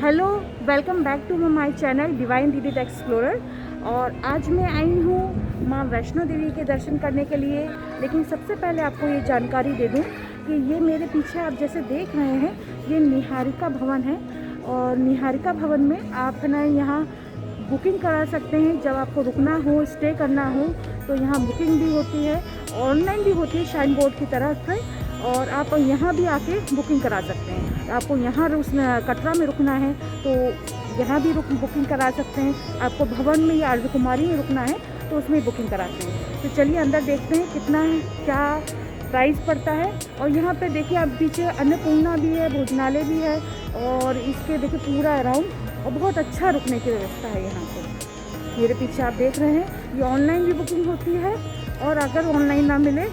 Hello, welcome back to my channel divine Didi the explorer. और आज मैं आई हूँ माँ वैष्णो देवी के दर्शन करने के लिए। लेकिन सबसे पहले आपको ये जानकारी दे दूँ कि ये मेरे पीछे आप जैसे देख रहे हैं, ये निहारिका भवन है। और निहारिका भवन में आप ना यहाँ बुकिंग करा सकते हैं। जब आपको रुकना हो, स्टे करना हो, तो यहाँ बुकिंग भी होती है, ऑनलाइन भी होती है शाइन बोर्ड की तरफ से। और आप यहाँ भी आके बुकिंग करा सकते हैं। आपको यहाँ कटरा में रुकना है तो यहाँ भी बुकिंग करा सकते हैं। आपको भवन में या अर्धकुमारी में रुकना है तो उसमें बुकिंग कराते हैं। तो चलिए अंदर देखते हैं कितना है, क्या प्राइस पड़ता है। और यहाँ पे देखिए आप पीछे अन्नपूर्णा भी है, भोजनालय भी है। और इसके देखिए पूरा अराउंड और बहुत अच्छा रुकने की व्यवस्था है यहाँ पे। मेरे पीछे आप देख रहे हैं, ये ऑनलाइन भी बुकिंग होती है। और अगर ऑनलाइन ना मिले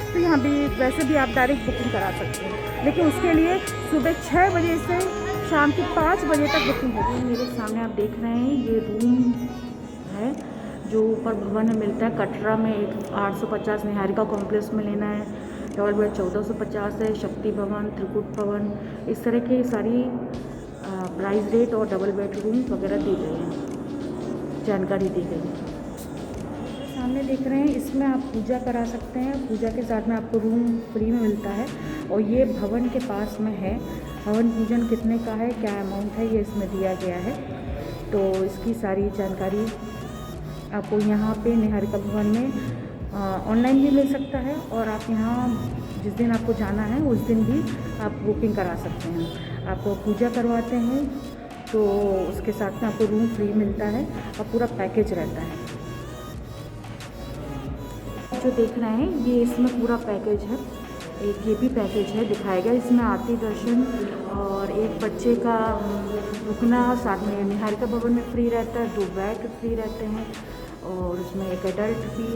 तो यहाँ भी वैसे भी आप डायरेक्ट बुकिंग करा सकते हैं। लेकिन उसके लिए सुबह 6 बजे से शाम के 5 बजे तक बुकिंग होती है। मेरे सामने आप देख रहे हैं, ये रूम है जो ऊपर भवन में मिलता है। कटरा में एक 850 निहारिका कॉम्प्लेक्स में लेना है, डबल बेड 1450 है, शक्ति भवन, त्रिकुट भवन, इस तरह की सारी प्राइस रेट और डबल बेड रूम वगैरह दी गई है, जानकारी दी गई है। सामने देख रहे हैं, इसमें आप पूजा करा सकते हैं। पूजा के साथ में आपको रूम फ्री में मिलता है। और ये भवन के पास में है। हवन पूजन कितने का है, क्या अमाउंट है, ये इसमें दिया गया है। तो इसकी सारी जानकारी आपको यहाँ पे निहारिका भवन में ऑनलाइन भी मिल सकता है। और आप यहाँ जिस दिन आपको जाना है उस दिन भी आप बुकिंग करा सकते हैं। आपको पूजा करवाते हैं तो उसके साथ में आपको रूम फ्री मिलता है और पूरा पैकेज रहता है। जो देख रहे हैं ये इसमें पूरा पैकेज है। एक ये भी पैकेज है, दिखाएगा इसमें आरती दर्शन और एक बच्चे का रुकना, साथ में निहारिका भवन में फ्री रहता है, 2 बेड फ्री रहते हैं। और उसमें एक एडल्ट भी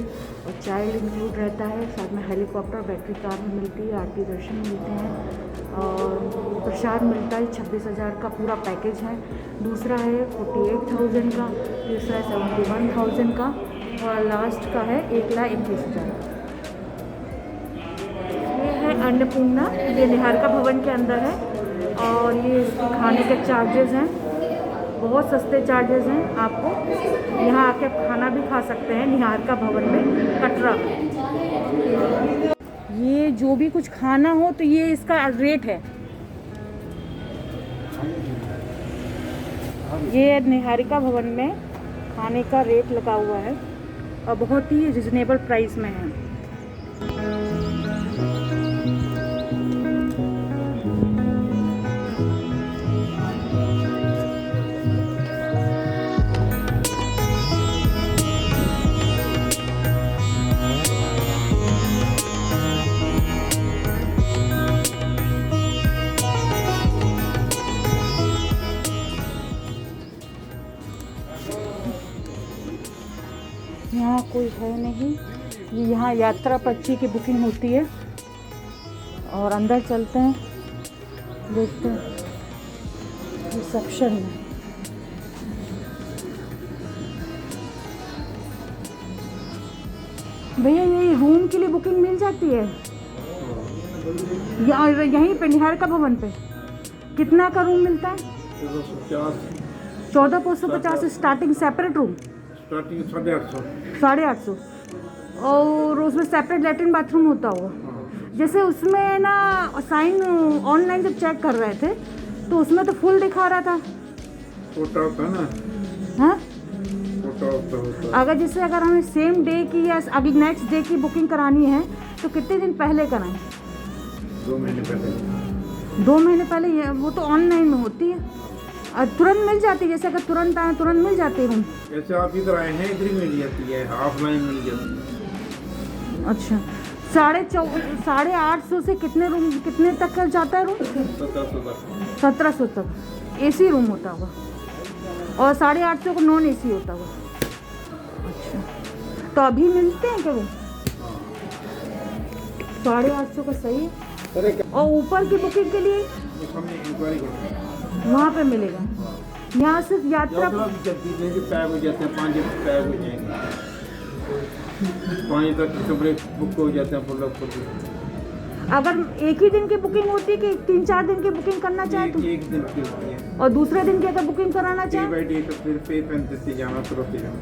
और चाइल्ड इंक्लूड रहता है। साथ में हेलीकॉप्टर बैटरी कार में मिलती है, आरती दर्शन मिलते हैं और प्रसाद मिलता है। 26,000 का पूरा पैकेज है। दूसरा है 48,000 का, तीसरा है 71,000 का और लास्ट का है 1,21,000। ये है अन्नपूर्णा, ये निहारिका भवन के अंदर है। और ये खाने के चार्जेस हैं, बहुत सस्ते चार्जेस हैं। आपको यहाँ आके खाना भी खा सकते हैं निहारिका भवन में, कटरा में। ये जो भी कुछ खाना हो तो ये इसका रेट है। ये निहारिका भवन में खाने का रेट लगा हुआ है और बहुत ही रिजनेबल प्राइस में है। यहाँ कोई है नहीं। ये यहाँ यात्रा पर्ची की बुकिंग होती है। और अंदर चलते हैं, देखते हैं रिसेप्शन में। भैया यही रूम के लिए बुकिंग मिल जाती है यहीं पे निहारिका भवन पे? कितना का रूम मिलता है? 14,550 स्टार्टिंग, सेपरेट रूम 850। और उसमें सेपरेट लेटरिन बाथरूम होता होगा। जैसे उसमें ना साइन ऑनलाइन जब चेक कर रहे थे तो उसमें तो फुल दिखा रहा था। छोटा होता है ना? हाँ, होता। अगर जैसे अगर हमें सेम डे की या अगले नेक्स्ट डे की बुकिंग करानी है तो कितने दिन पहले कराएं? 2 महीने पहले। 2 महीने पहले? ये वो तो ऑनलाइन में होती है और तुरंत मिल जाती है। जैसे अगर तुरंत आए तुरंत मिल जाती है रूम। जैसे आप इधर आए हैं, इधर ही मिल जाती है, ऑफलाइन मिल जाती है। अच्छा, 850 से कितने तक का जाता है रूम? 1700 तक एसी रूम होता होगा और 850 को नॉन एसी होता होगा। अच्छा, तो अभी मिलते हैं क्या रूम? 850 का सही है। और ऊपर की बुकिंग के लिए वहाँ पे मिलेगा। यहाँ सिर्फ यात्रा पैक हो जाते हैं, 5 पैक हो जाएंगे, 5 तक कमरे बुक हो जाते हैं। अगर एक ही दिन की बुकिंग होती है कि 3-4 दिन की बुकिंग करना चाहें तो? एक दिन की होती है। और दूसरे दिन की अगर बुकिंग कराना डे चाहें? बाई डे तो फिर पे करते जाना तो होते जाना।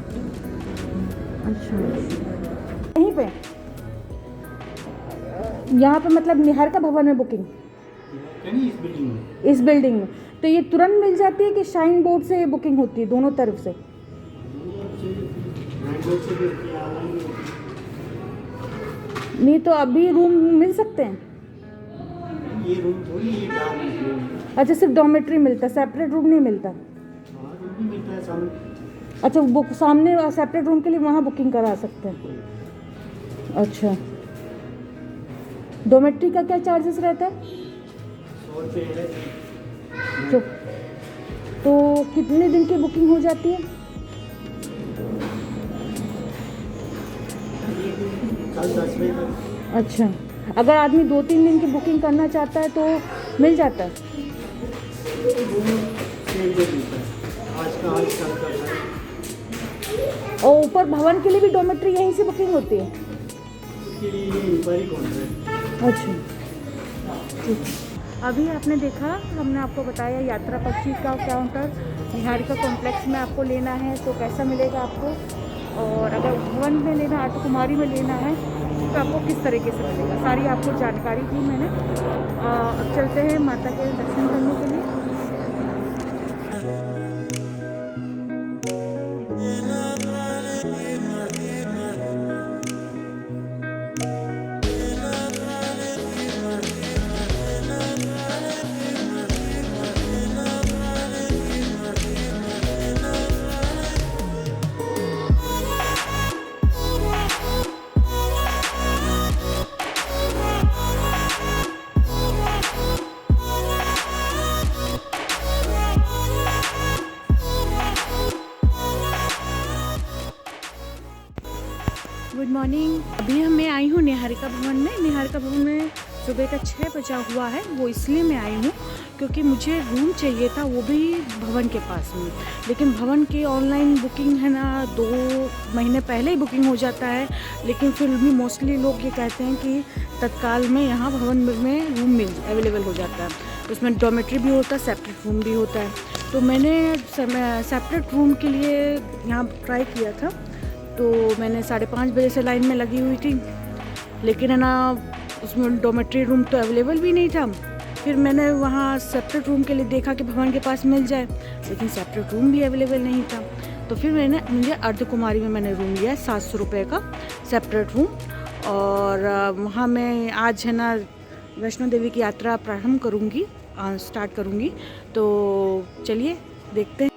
अच्छा, यहीं पे यहाँ पे मतलब निहारिका भवन में बुकिंग इस बिल्डिंग में। इस बिल्डिंग में तो ये तुरंत मिल जाती है कि शाइन बोर्ड से बुकिंग होती है दोनों तरफ से? नहीं तो अभी रूम मिल सकते हैं? ये रूम थोड़ी है, डार्क रूम। अच्छा, सिर्फ डॉर्मेट्री मिलता है, सेपरेट रूम नहीं मिलता? हाँ, रूम भी मिलता है सामने। अच्छा, वो सामने सेपरेट रूम के लिए वहाँ बुकिंग करा सकते हैं। अच्छा, डॉर्मेट्री का क्या चार्जेस रहता है? 100 रुपये है। तो कितने दिन की बुकिंग हो जाती है? कल 10 बजे तक। अच्छा, अगर आदमी 2-3 दिन की बुकिंग करना चाहता है तो मिल जाता है? आज का आज कल का है। और ऊपर भवन के लिए भी डॉर्मेट्री यहीं से बुकिंग होती है? उसके लिए ये इंक्वायरी कौन है? अच्छा, ठीक। अभी आपने देखा, हमने आपको बताया यात्रा पर्ची का काउंटर निहारिका कॉम्प्लेक्स में आपको लेना है तो कैसा मिलेगा आपको, और अगर भवन में लेना, आर्ट कुमारी में लेना है तो आपको किस तरीके से मिलेगा, सारी आपको जानकारी दी मैंने। अब चलते हैं माता के दर्शन करने के लिए। Good morning. अभी मैं आई हूँ निहारिका भवन में। निहारिका भवन में सुबह का 6 बजा हुआ है, वो इसलिए मैं आई हूँ क्योंकि मुझे रूम चाहिए था, वो भी भवन के पास में। लेकिन भवन की ऑनलाइन बुकिंग है ना, 2 महीने पहले ही बुकिंग हो जाता है, लेकिन फिर भी मोस्टली लोग ये कहते हैं कि तत्काल में यहाँ भवन में रूम अवेलेबल हो जाता है। उसमें डॉर्मेट्री भी होता है, सेपरेट रूम भी होता है। तो मैंने सेपरेट रूम के लिए यहाँ ट्राई किया था, तो मैंने 5:30 बजे से लाइन में लगी हुई थी, लेकिन है ना उसमें डॉर्मेट्री रूम तो अवेलेबल भी नहीं था। फिर मैंने वहाँ सेपरेट रूम के लिए देखा कि भवन के पास मिल जाए, लेकिन सेपरेट रूम भी अवेलेबल नहीं था। तो फिर मुझे अर्ध कुमारी में मैंने रूम लिया 700 रुपये का सेपरेट रूम। और वहाँ मैं आज है ना वैष्णो देवी की यात्रा प्रारंभ करूँगी, स्टार्ट करूँगी। तो चलिए देखते हैं।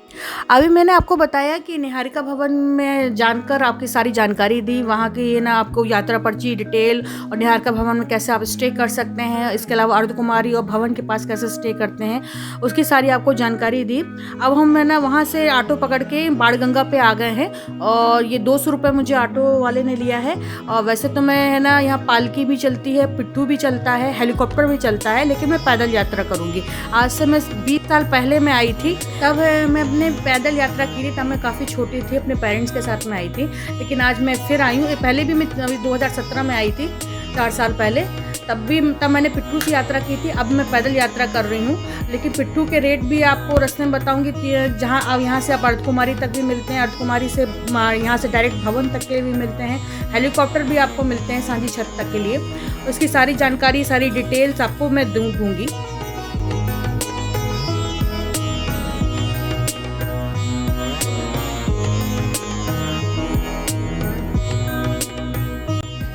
अभी मैंने आपको बताया कि निहारिका भवन में जानकर आपकी सारी जानकारी दी, वहाँ की ना आपको यात्रा पर्ची डिटेल, और निहारिका भवन में कैसे आप स्टे कर सकते हैं, इसके अलावा अर्ध कुमारी और भवन के पास कैसे स्टे करते हैं, उसकी सारी आपको जानकारी दी। अब हम है ना वहाँ से ऑटो पकड़ के बाणगंगा पे आ गए हैं, और ये 200 रुपये मुझे ऑटो वाले ने लिया है। और वैसे तो मैं है ना यहाँ पालकी भी चलती है, पिट्ठू भी चलता है, हेलीकॉप्टर भी चलता है, लेकिन मैं पैदल यात्रा करूँगी। आज से मैं 20 साल पहले मैं आई थी, तब मैं अपने पैदल यात्रा की थी, तब मैं काफ़ी छोटी थी, अपने पेरेंट्स के साथ में आई थी। लेकिन आज मैं फिर आई हूँ, पहले भी मैं 2017 में आई थी, 4 साल पहले, तब मैंने पिट्ठू की यात्रा की थी। अब मैं पैदल यात्रा कर रही हूँ, लेकिन पिट्ठू के रेट भी आपको रास्ते में बताऊँगी। जहाँ अब यहाँ से आप अर्ध कुमारी तक भी मिलते हैं, अर्ध कुमारी से यहाँ से डायरेक्ट भवन तक के भी मिलते हैं, हेलीकॉप्टर भी आपको मिलते हैं सांझी छत तक के लिए। उसकी सारी जानकारी, सारी डिटेल्स आपको मैं दूँगी।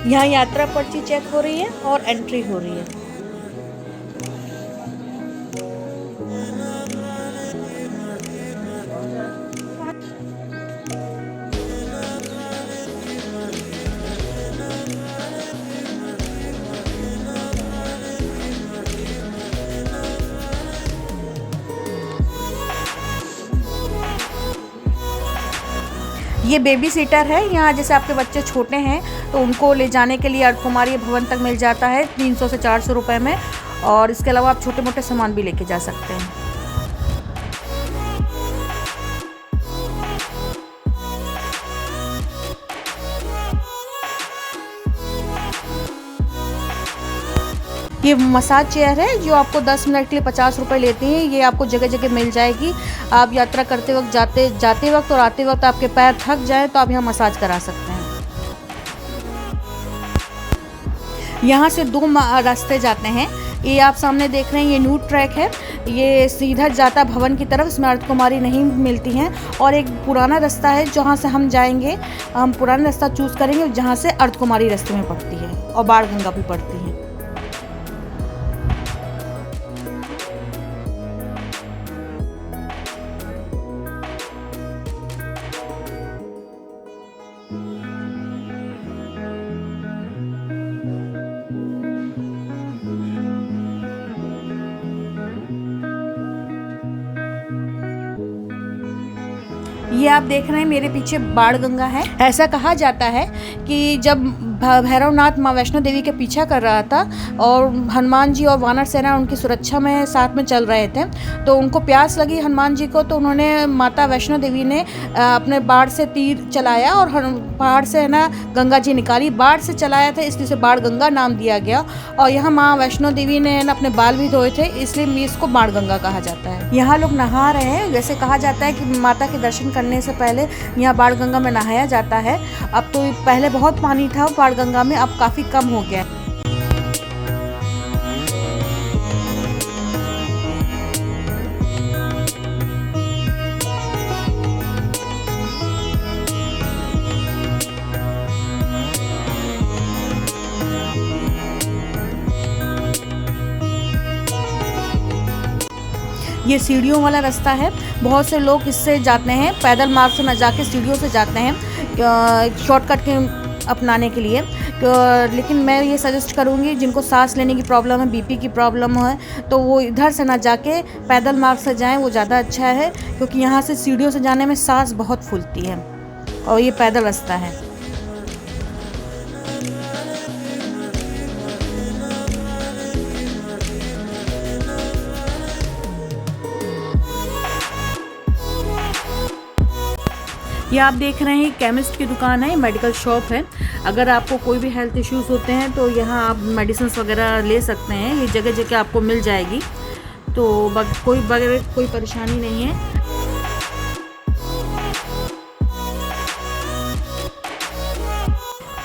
यहाँ यात्रा पर्ची चेक हो रही है और एंट्री हो रही है। ये बेबी सीटर है। यहाँ जैसे आपके बच्चे छोटे हैं तो उनको ले जाने के लिए अर्ध कुमारी भवन तक मिल जाता है 300 से 400 रुपये में, और इसके अलावा आप छोटे मोटे सामान भी लेके जा सकते हैं। ये मसाज चेयर है जो आपको 10 मिनट के लिए 50 रुपये लेती हैं। ये आपको जगह जगह मिल जाएगी। आप यात्रा करते वक्त जाते वक्त और आते वक्त आपके पैर थक जाए तो आप यहाँ मसाज करा सकते हैं। यहाँ से 2 रास्ते जाते हैं। ये आप सामने देख रहे हैं, ये न्यू ट्रैक है, ये सीधा जाता भवन की तरफ, इसमें अर्धकुमारी नहीं मिलती हैं। और एक पुराना रास्ता है जहाँ से हम जाएंगे, हम पुराना रास्ता चूज़ करेंगे जहाँ से अर्धकुमारी रास्ते में पड़ती है और बाणगंगा भी पड़ती है। ये आप देख रहे हैं मेरे पीछे बाणगंगा है। ऐसा कहा जाता है कि जब भैरवनाथ माँ वैष्णो देवी के पीछा कर रहा था और हनुमान जी और वानर सेना उनकी सुरक्षा में साथ में चल रहे थे, तो उनको प्यास लगी हनुमान जी को, तो उन्होंने माता वैष्णो देवी ने अपने बाण से तीर चलाया और पहाड़ से है ना गंगा जी निकाली। बाण से चलाया था इसलिए से बाणगंगा नाम दिया गया। और यहाँ माँ वैष्णो देवी ने अपने बाल भी धोए थे, इसलिए इसको बाणगंगा कहा जाता है। यहाँ लोग नहा रहे हैं। जैसे कहा जाता है कि माता के दर्शन करने से पहले यहाँ बाणगंगा में नहाया जाता है। अब तो पहले बहुत पानी था बाणगंगा में, अब काफ़ी कम हो गया है। ये सीढ़ियों वाला रास्ता है। बहुत से लोग इससे जाते हैं, पैदल मार्ग से न जाके सीढ़ियों से जाते हैं शॉर्टकट के अपनाने के लिए। लेकिन मैं ये सजेस्ट करूँगी जिनको सांस लेने की प्रॉब्लम है, बीपी की प्रॉब्लम है, तो वो इधर से ना जाके पैदल मार्ग से जाएं, वो ज़्यादा अच्छा है। क्योंकि यहाँ से सीढ़ियों से जाने में सांस बहुत फूलती है और ये पैदल रास्ता है। ये आप देख रहे हैं केमिस्ट की दुकान है, मेडिकल शॉप है। अगर आपको कोई भी हेल्थ इश्यूज़ होते हैं तो यहाँ आप मेडिसिन वगैरह ले सकते हैं। ये जगह जगह आपको मिल जाएगी, तो कोई परेशानी नहीं है।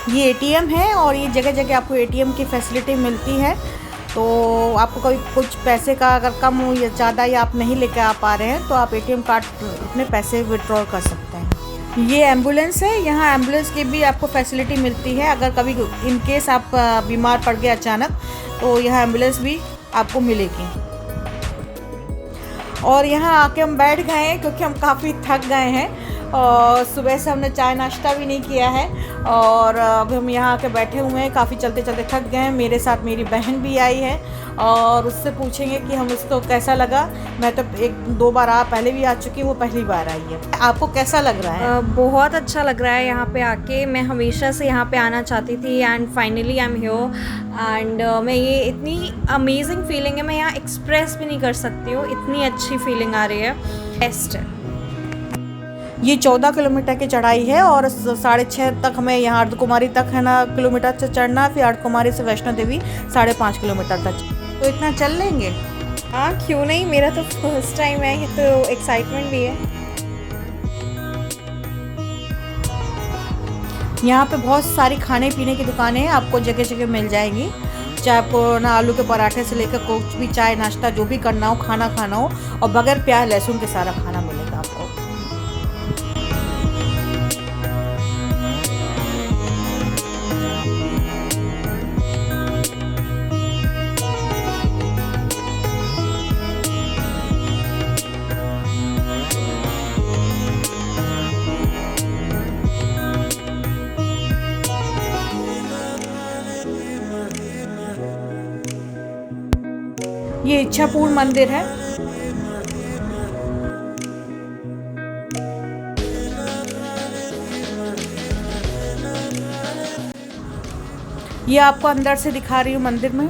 ये एटीएम है और ये जगह जगह आपको एटीएम की फैसिलिटी मिलती है। तो आपको कभी कुछ पैसे का अगर कम हो या ज़्यादा या आप नहीं लेकर आ पा रहे हैं तो आप एटीएम कार्ड अपने पैसे विड्रॉ कर सकते हैं। ये एम्बुलेंस है। यहाँ एम्बुलेंस की भी आपको फैसिलिटी मिलती है। अगर कभी इन केस आप बीमार पड़ गए अचानक तो यहाँ एम्बुलेंस भी आपको मिलेगी। और यहाँ आके हम बैठ गए हैं क्योंकि हम काफ़ी थक गए हैं और सुबह से हमने चाय नाश्ता भी नहीं किया है और अब हम यहाँ आके बैठे हुए हैं। काफ़ी चलते चलते थक गए हैं। मेरे साथ मेरी बहन भी आई है और उससे पूछेंगे कि हम उसको कैसा लगा। मैं तो 1-2 बार पहले भी आ चुकी, वो पहली बार आई है। आपको कैसा लग रहा है? बहुत अच्छा लग रहा है यहाँ पे आके। मैं हमेशा से यहाँ पे आना चाहती थी and finally I am here and मैं ये इतनी अमेजिंग फीलिंग है, मैं यहाँ एक्सप्रेस भी नहीं कर सकती हूँ। इतनी अच्छी फीलिंग आ रही है, बेस्ट है। ये 14 किलोमीटर की चढ़ाई है और 6.5 तक हमें यहाँ अर्धकुमारी तक है ना किलोमीटर से चढ़ना, फिर अर्धकुमारी से वैष्णो देवी 5.5 किलोमीटर तक। तो इतना चल लेंगे? हाँ, क्यों नहीं, मेरा तो फर्स्ट टाइम है, तो एक्साइटमेंट भी है। यहाँ पे बहुत सारी खाने पीने की दुकानें आपको जगह जगह मिल जाएंगी। चाहे आपको ना आलू के पराठे से लेकर कुछ भी चाय नाश्ता जो भी करना हो, खाना खाना हो, और बगैर प्याज लहसुन के सारा खाना मिलेगा आपको। ये इच्छापूर्ण मंदिर है। ये आपको अंदर से दिखा रही हूँ मंदिर में।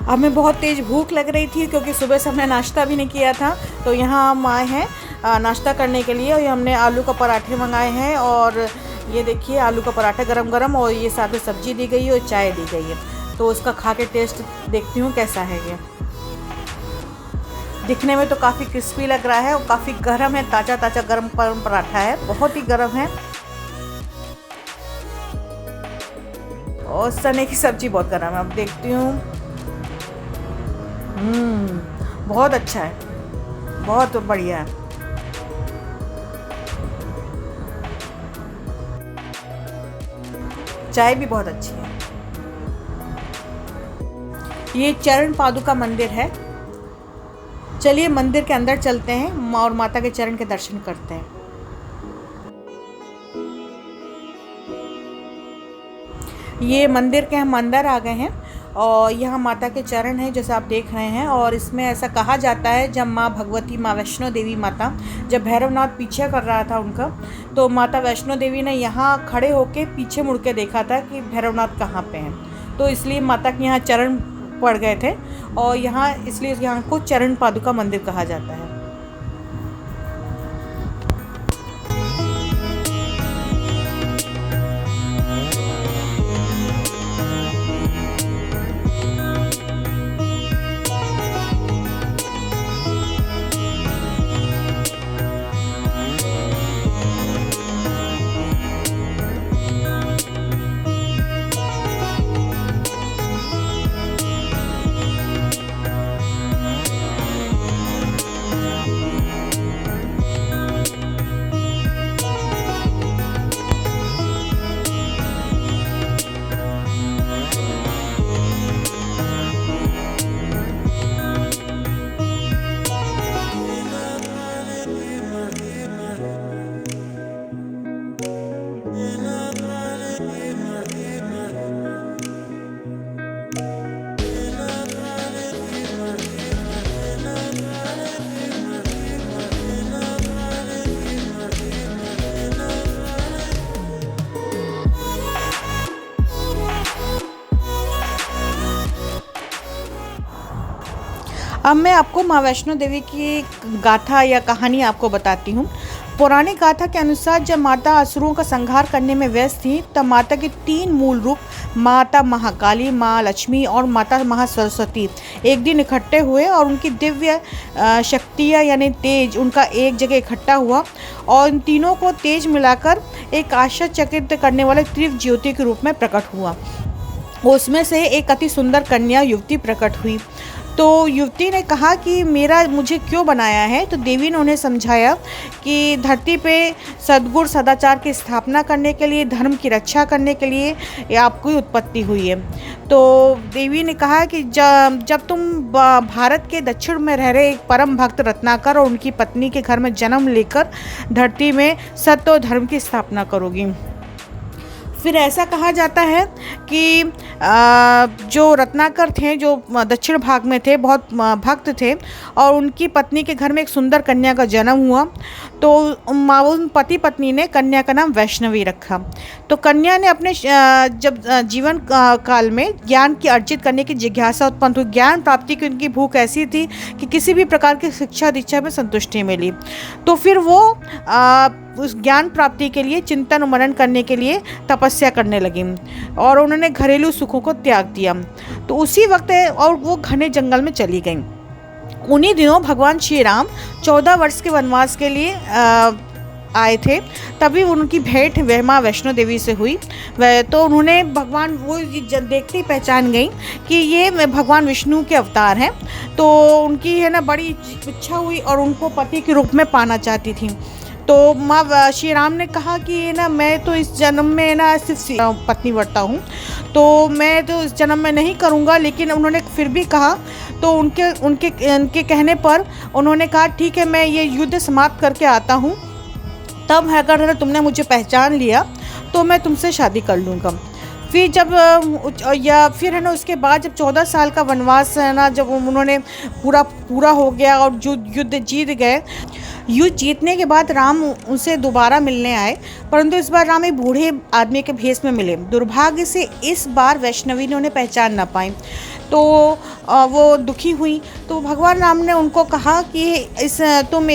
हमें बहुत तेज़ भूख लग रही थी क्योंकि सुबह से हमने नाश्ता भी नहीं किया था। तो यहाँ हम आए हैं नाश्ता करने के लिए, और ये हमने आलू का पराठे मंगाए हैं। और ये देखिए आलू का पराठा गरम गरम, और ये साथ में सब्ज़ी दी गई है और चाय दी गई है। तो उसका खा के टेस्ट देखती हूँ कैसा है। ये दिखने में तो काफ़ी क्रिस्पी लग रहा है और काफ़ी गर्म है, ताज़ा ताज़ा गर्म पराठा है, बहुत ही गर्म है। और चने की सब्ज़ी बहुत गर्म है, अब देखती हूँ। बहुत अच्छा है, बहुत बढ़िया है। चाय भी बहुत अच्छी है। ये चरण पादुका मंदिर है। चलिए मंदिर के अंदर चलते हैं और माता के चरण के दर्शन करते हैं। ये मंदिर के हम अंदर आ गए हैं और यहाँ माता के चरण हैं जैसे आप देख रहे हैं। और इसमें ऐसा कहा जाता है जब माँ भगवती, माँ वैष्णो देवी माता, जब भैरवनाथ पीछे कर रहा था उनका, तो माता वैष्णो देवी ने यहाँ खड़े होके पीछे मुड़ के देखा था कि भैरवनाथ कहाँ पे हैं। तो इसलिए माता के यहाँ चरण पड़ गए थे और यहाँ इसलिए यहाँ को चरण पादुका मंदिर कहा जाता है। अब मैं आपको माँ वैष्णो देवी की गाथा या कहानी आपको बताती हूँ। पौराणिक गाथा के अनुसार जब माता असुरों का संहार करने में व्यस्त थी तब माता के 3 मूल रूप माता महाकाली, माँ लक्ष्मी और माता महासरस्वती एक दिन इकट्ठे हुए और उनकी दिव्य शक्तियाँ यानी तेज उनका एक जगह इकट्ठा हुआ और इन तीनों को तेज मिलाकर एक आश्चर्यचकित करने वाले तीव्र ज्योति के रूप में प्रकट हुआ। उसमें से एक अति सुंदर कन्या युवती प्रकट हुई। तो युवती ने कहा कि मुझे क्यों बनाया है। तो देवी ने उन्हें समझाया कि धरती पे सद्गुण सदाचार की स्थापना करने के लिए, धर्म की रक्षा करने के लिए ये आपकी उत्पत्ति हुई है। तो देवी ने कहा कि जब तुम भारत के दक्षिण में रह रहे एक परम भक्त रत्नाकर और उनकी पत्नी के घर में जन्म लेकर धरती में सत्य और धर्म की स्थापना करोगी। फिर ऐसा कहा जाता है कि जो रत्नाकर थे, जो दक्षिण भाग में थे, बहुत भक्त थे और उनकी पत्नी के घर में एक सुंदर कन्या का जन्म हुआ। तो उन पति पत्नी ने कन्या का नाम वैष्णवी रखा। तो कन्या ने अपने जब जीवन काल में ज्ञान की अर्जित करने की जिज्ञासा उत्पन्न हुई। ज्ञान प्राप्ति की उनकी भूख ऐसी थी कि किसी भी प्रकार की शिक्षा दीक्षा में संतुष्टि मिली। तो फिर वो उस ज्ञान प्राप्ति के लिए चिंतन और मनन करने के लिए तपस्या करने लगी और उन्होंने घरेलू सुखों को त्याग दिया। तो उसी वक्त और वो घने जंगल में चली गईं। उन्हीं दिनों भगवान श्री राम 14 वर्ष के वनवास के लिए आए थे। तभी उनकी भेंट माँ वैष्णो देवी से हुई। तो उन्होंने भगवान वो देखते ही पहचान गई कि ये भगवान विष्णु के अवतार हैं। तो उनकी है ना बड़ी इच्छा हुई और उनको पति के रूप में पाना चाहती थी। तो माँ श्री राम ने कहा कि ना मैं तो इस जन्म में ना सिर्फ पत्नी व्रता हूँ, तो मैं तो इस जन्म में नहीं करूँगा। लेकिन उन्होंने फिर भी कहा, तो उनके कहने पर उन्होंने कहा ठीक है, मैं ये युद्ध समाप्त करके आता हूँ, तब अगर तुमने मुझे पहचान लिया तो मैं तुमसे शादी कर लूँगा। फिर फिर है ना उसके बाद जब 14 साल का वनवास है ना, जब उन्होंने पूरा हो गया और युद्ध जीत गए। युद्ध जीतने के बाद राम उनसे दोबारा मिलने आए, परंतु इस बार राम एक बूढ़े आदमी के भेष में मिले। दुर्भाग्य से इस बार वैष्णवी ने उन्हें पहचान न पाई। तो तो वो दुखी हुई। तो भगवान राम ने उनको कहा कि तुम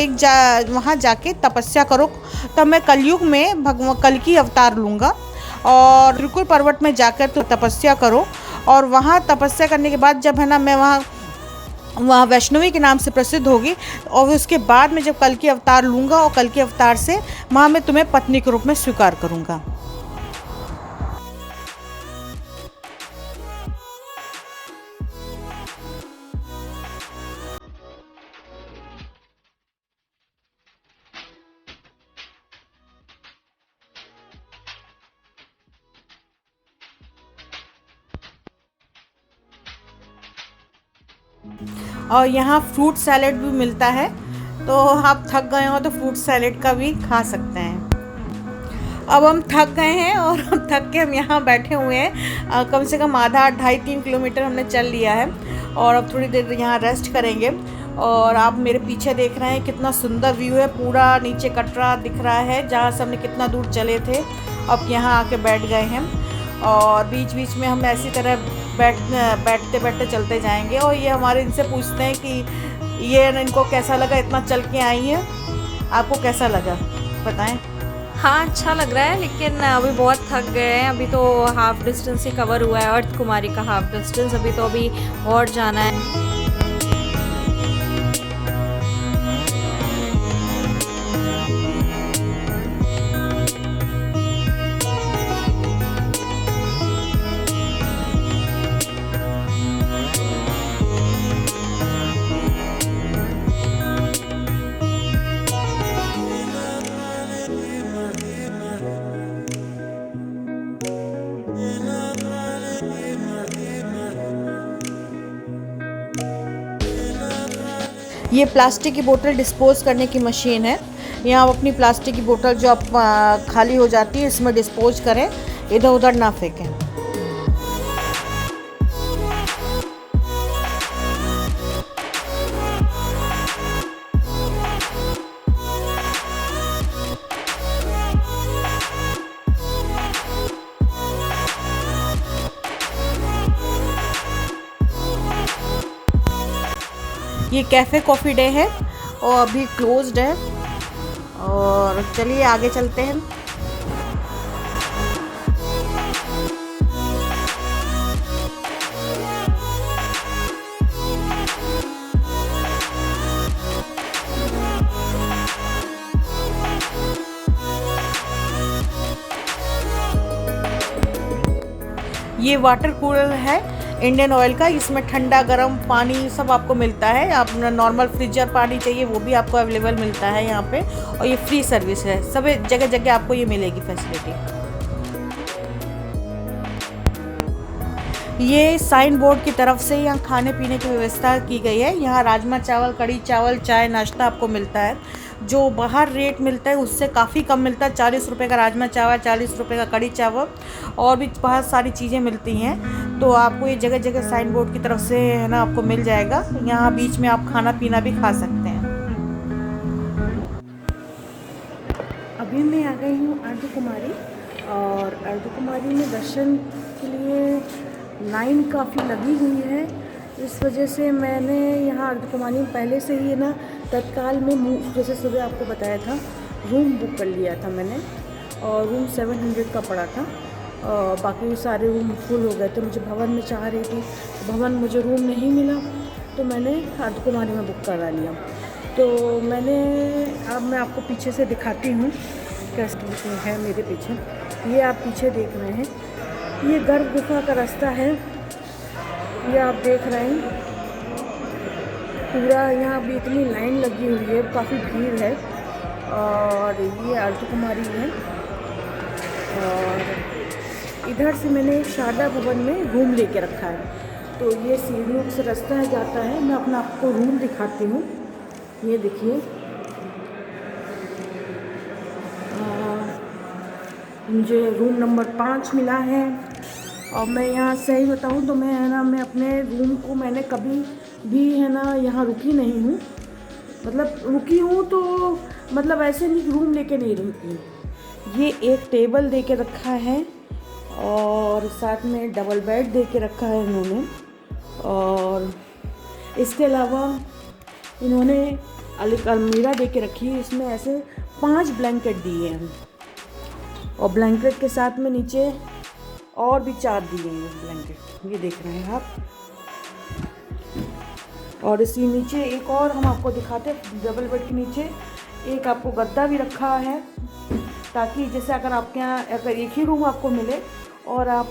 वहाँ जाके तपस्या करो, तब मैं कलयुग में कल्कि अवतार लूँगा और त्रिकुट पर्वत में जाकर तुम तपस्या करो। और वहाँ तपस्या करने के बाद जब है ना मैं वहाँ वैष्णवी के नाम से प्रसिद्ध होगी, और उसके बाद में जब कल्कि अवतार लूँगा और कल्कि अवतार से वहाँ मैं तुम्हें पत्नी के रूप में स्वीकार करूँगा। और यहाँ फ्रूट सैलेड भी मिलता है, तो आप थक गए हो तो फ्रूट सैलेड का भी खा सकते हैं। अब हम थक गए हैं और हम थक के हम यहाँ बैठे हुए हैं। कम से कम आधा 2.5-3 किलोमीटर हमने चल लिया है और अब थोड़ी देर यहाँ रेस्ट करेंगे। और आप मेरे पीछे देख रहे हैं कितना सुंदर व्यू है, पूरा नीचे कटरा दिख रहा है जहाँ से हमने कितना दूर चले थे। अब यहाँ आके बैठ गए हैं और बीच बीच में हम ऐसी तरह बैठते बैठते चलते जाएंगे। और ये हमारे इनसे पूछते हैं कि ये इनको कैसा लगा, इतना चल के आई हैं, आपको कैसा लगा बताएं। हाँ, अच्छा लग रहा है, लेकिन अभी बहुत थक गए हैं। अभी तो हाफ डिस्टेंस ही कवर हुआ है, अर्थ कुमारी का हाफ डिस्टेंस, अभी तो अभी और जाना है। ये प्लास्टिक की बोतल डिस्पोज़ करने की मशीन है। यहाँ आप अपनी प्लास्टिक की बोतल जो आप खाली हो जाती है इसमें डिस्पोज करें, इधर उधर ना फेंकें। ये कैफ़े कॉफ़ी डे है और अभी क्लोज्ड है। और चलिए आगे चलते हैं। ये वाटर कूलर है इंडियन ऑयल का, इसमें ठंडा गर्म पानी सब आपको मिलता है। आप नॉर्मल फ्रिजर पानी चाहिए वो भी आपको अवेलेबल मिलता है यहाँ पे, और ये फ्री सर्विस है, सब जगह जगह आपको ये मिलेगी फैसिलिटी। ये साइन बोर्ड की तरफ से यहाँ खाने पीने की व्यवस्था की गई है। यहाँ राजमा चावल, कढ़ी चावल, चाय, नाश्ता आपको मिलता है। जो बाहर रेट मिलता है उससे काफ़ी कम मिलता है। 40 रुपये का राजमा चावल, 40 रुपये का कढ़ी चावल, और भी बहुत सारी चीज़ें मिलती हैं। तो आपको ये जगह जगह साइन बोर्ड की तरफ से है ना आपको मिल जाएगा। यहाँ बीच में आप खाना पीना भी खा सकते हैं। अभी मैं आ गई हूँ अर्ध कुमारी, और अर्ध कुमारी में दर्शन के लिए लाइन काफ़ी लगी हुई है। इस वजह से मैंने यहाँ अर्ध कुमारी में पहले से ही ना तत्काल में जैसे सुबह आपको बताया था रूम बुक कर लिया था मैंने, और रूम 700 का पड़ा था। और बाकी सारे रूम फुल हो गए थे। मुझे भवन में चाह रही थी, भवन मुझे रूम नहीं मिला तो मैंने अर्ध कुमारी में बुक करा लिया। तो अब मैं आपको पीछे से दिखाती हूँ कैसे है मेरे पीछे। ये आप पीछे देख रहे हैं, ये गर्भ गुफा का रास्ता है, ये आप देख रहे हैं। पूरा यहाँ भी इतनी लाइन लगी हुई है, काफ़ी भीड़ है। और ये अर्ध कुमारी है, और इधर से मैंने शारदा भवन में रूम लेके रखा है। तो ये सीढ़ियों से रास्ता जाता है। मैं अपना आपको रूम दिखाती हूँ। ये देखिए, मुझे रूम नंबर 5 मिला है। और मैं यहाँ सही बताऊँ तो मैं अपने रूम को मैंने कभी भी यहाँ रुकी नहीं हूँ। मतलब रुकी हूँ तो मतलब ऐसे नहीं रूम लेके नहीं रुकी। ये एक टेबल दे के रखा है और साथ में डबल बेड दे के रखा है इन्होंने। और इसके अलावा इन्होंने एक अलमीरा दे के रखी है, इसमें ऐसे 5 ब्लैंकेट दिए हैं और ब्लैंकेट के साथ में नीचे और भी 4 दिए हैं ब्लैंकेट, ये देख रहे हैं आप। और इसी नीचे एक और हम आपको दिखाते हैं, डबल बेड के नीचे एक आपको गद्दा भी रखा है, ताकि जैसे अगर आपके यहाँ अगर एक ही रूम आपको मिले और आप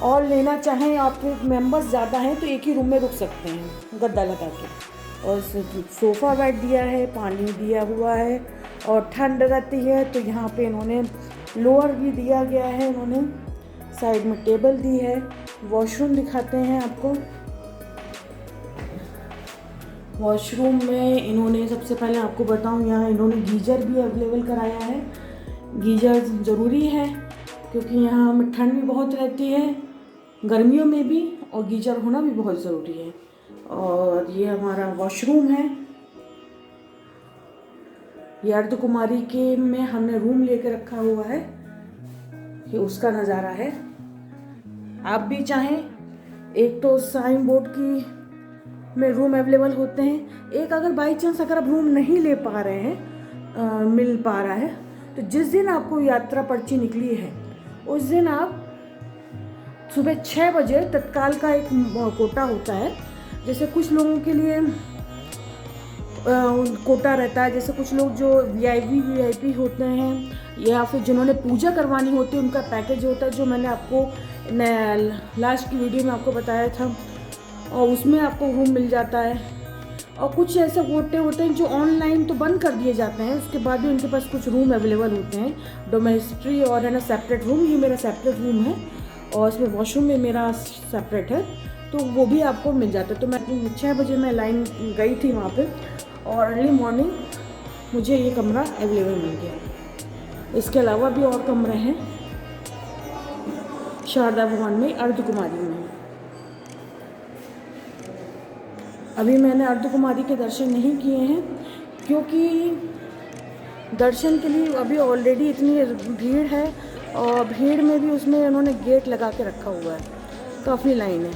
और लेना चाहें, आपके मेंबर्स ज़्यादा हैं तो एक ही रूम में रुक सकते हैं गद्दा लगा के। और सोफ़ा बेड दिया है, पानी दिया हुआ है और ठंड रहती है तो यहाँ पे इन्होंने लोअर भी दिया गया है, इन्होंने साइड में टेबल दी है। वॉशरूम दिखाते हैं आपको। वॉशरूम में इन्होंने सबसे पहले आपको बताऊं, यहाँ इन्होंने गीज़र भी अवेलेबल कराया है। गीज़र ज़रूरी है क्योंकि यहाँ में ठंड भी बहुत रहती है, गर्मियों में भी, और गीज़र होना भी बहुत ज़रूरी है। और ये हमारा वॉशरूम है, ये अर्धकुमारी के में हमने रूम लेके रखा हुआ है, ये उसका नज़ारा है। आप भी चाहें, एक तो साइन बोर्ड की में रूम अवेलेबल होते हैं, एक अगर बाई चांस अगर आप रूम नहीं ले पा रहे हैं, मिल पा रहा है, तो जिस दिन आपको यात्रा पर्ची निकली है उस दिन आप सुबह 6 बजे तत्काल का एक कोटा होता है। जैसे कुछ लोगों के लिए कोटा रहता है, जैसे कुछ लोग जो वीआईपी होते हैं या फिर जिन्होंने पूजा करवानी होती है, उनका पैकेज होता है, जो मैंने आपको लास्ट की वीडियो में आपको बताया था, और उसमें आपको रूम मिल जाता है। और कुछ ऐसे कोटे होते हैं जो ऑनलाइन तो बंद कर दिए जाते हैं, उसके बाद भी उनके पास कुछ रूम अवेलेबल होते हैं, डोमेस्ट्री और है ना सेपरेट रूम। ये मेरा सेपरेट रूम है और इसमें वॉशरूम में मेरा सेपरेट है, तो वो भी आपको मिल जाता है। तो मैं 6 बजे मैं लाइन गई थी वहाँ पे और अर्ली मॉर्निंग मुझे ये कमरा अवेलेबल मिल गया। इसके अलावा भी और कमरे हैं शारदा भवन में, अर्धकुमारी में। अभी मैंने अर्धकुमारी के दर्शन नहीं किए हैं क्योंकि दर्शन के लिए अभी ऑलरेडी इतनी भीड़ है, और भीड़ में भी उसमें उन्होंने गेट लगा के रखा हुआ है, काफ़ी लाइन है।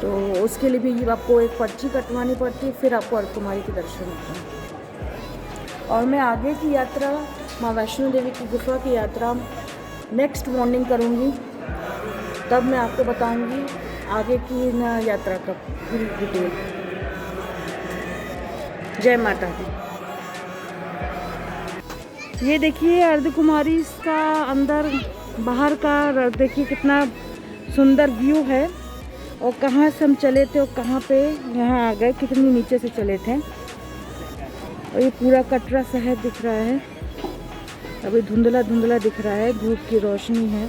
तो उसके लिए भी आपको एक पर्ची कटवानी पड़ती है, फिर आपको अर्धकुमारी के दर्शन होते हैं। और मैं आगे की यात्रा, माँ वैष्णो देवी की गुफा की यात्रा नेक्स्ट मॉर्निंग करूँगी, तब मैं आपको बताऊंगी आगे की यात्रा का पूरी डिटेल। जय माता दी। ये देखिए अर्धकुमारी का अंदर बाहर का देखिए कितना सुंदर व्यू है, और कहाँ से हम चले थे और कहाँ पे यहाँ आ गए, कितनी नीचे से चले थे। और ये पूरा कटरा शहर दिख रहा है, अभी धुंधला धुंधला दिख रहा है, धूप की रोशनी है।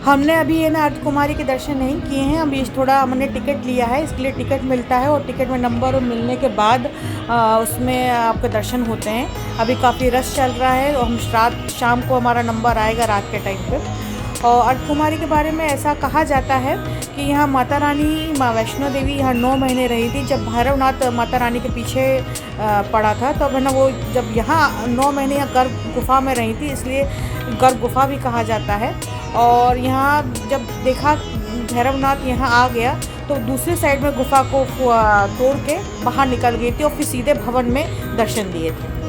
हमने अभी ये ना अर्धकुमारी के दर्शन नहीं किए हैं, अभी थोड़ा हमने टिकट लिया है, इसके लिए टिकट मिलता है और टिकट में नंबर मिलने के बाद उसमें आपके दर्शन होते हैं। अभी काफ़ी रश चल रहा है और हम रात शाम को हमारा नंबर आएगा रात के टाइम पे। और अर्धकुमारी के बारे में ऐसा कहा जाता है कि यहाँ माता रानी माँ वैष्णो देवी यहाँ 9 महीने रही थी। जब भैरवनाथ माता रानी के पीछे पड़ा था तब है ना, वो जब यहाँ 9 महीने यहाँ गर्भ गुफा में रही थी, इसलिए गर्भ गुफा भी कहा जाता है। और यहाँ जब देखा भैरवनाथ यहाँ आ गया तो दूसरे साइड में गुफा को तोड़ के बाहर निकल गई थी और फिर सीधे भवन में दर्शन दिए थे।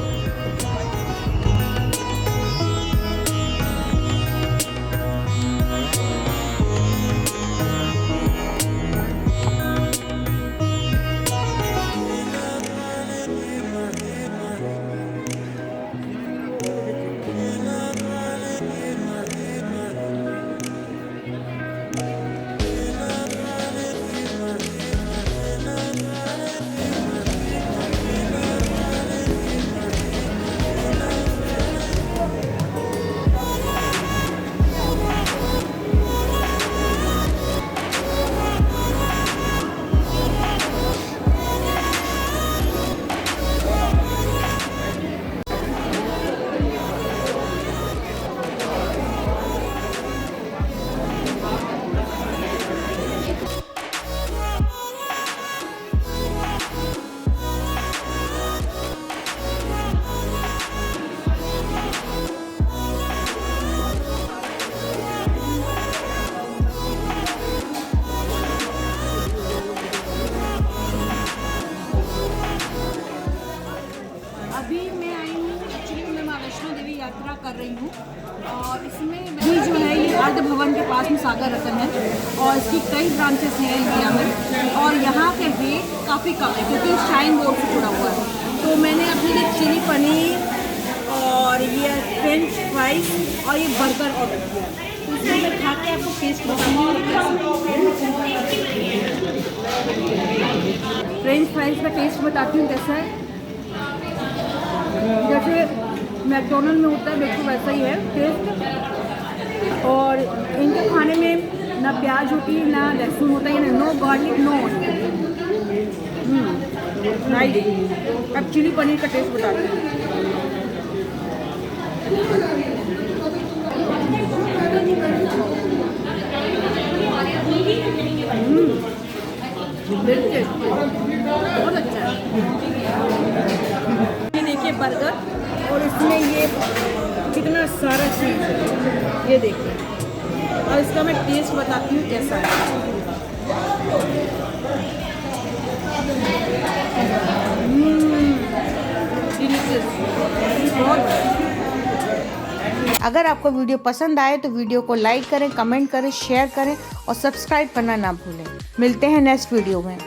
बुद्ध भवन के पास में सागर रतन है और इसकी कई ब्रांचेस हैं इंडिया में और यहाँ के रेट काफ़ी कम है क्योंकि शाइन बोर्ड से जुड़ा हुआ है। तो मैंने अपने लिए चिली पनीर और ये फ्रेंच फ्राइज और ये बर्गर ऑर्डर किया। तो इसमें मैं खा के आपको टेस्ट बताऊँगी। फ्रेंच फ्राइज का टेस्ट बताती हूँ कैसा है। जैसे मैकडोनल्ड में होता है बिल्कुल वैसा ही है टेस्ट। और इनके खाने में ना प्याज होती है ना लहसुन होता है, नो गार्लिक नो नाइस। अब चिली पनीर का टेस्ट बताती हूँ। बहुत अच्छा है। ये देखिए बर्गर और इसमें ये कितना सारा चीज़ है, ये देखिए। और इसका मैं टेस्ट बताती हूँ कैसा है। अगर आपको वीडियो पसंद आए तो वीडियो को लाइक करें, कमेंट करें, शेयर करें और सब्सक्राइब करना ना भूलें। मिलते हैं नेक्स्ट वीडियो में।